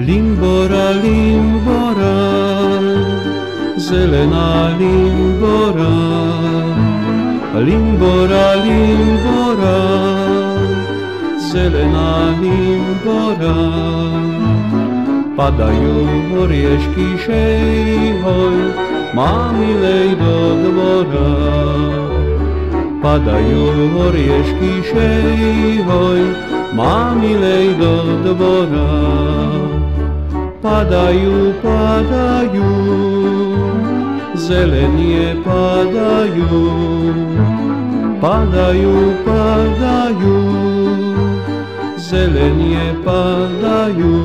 Limbora, limbora, zelená limbora, limbora, limbora, zelená limbora. Padajú oriešky šejhoj, mamilej do dvora. Padajú oriešky šejhoj, mamilej do dvora. Padajú, padajú, zelenie padajú. Padajú, padajú, zelenie padajú.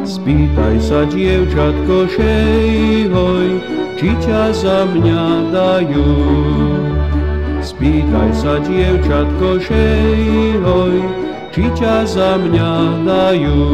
Spýtaj sa, dievčatko šejhoj, či ťa za mňa dajú. Spýtaj sa, dievčatko šejhoj, či ťa za mňa dajú.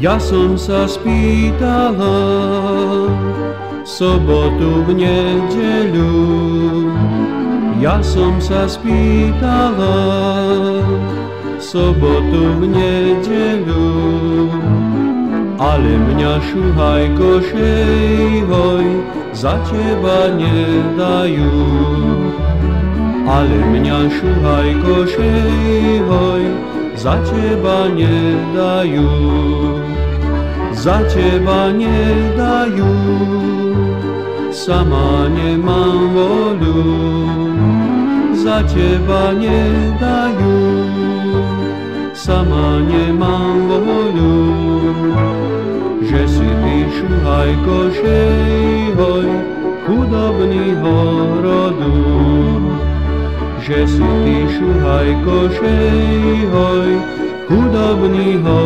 Ja som sa spýtala v sobotu, v nedeľu. Ja som sa spýtala v sobotu, v nedeľu. Ale mňa šuhajko šejhoj za teba nedajú. Ale mňa šuhajko šejhoj za teba nedajú. Za teba nedajú, sama nemám voľu. Za teba nedajú, sama nemám voľu. Že si ty šuhajko šejhoj, chudobnýho rodu. Že si ty šuhajko šejhoj, chudobnýho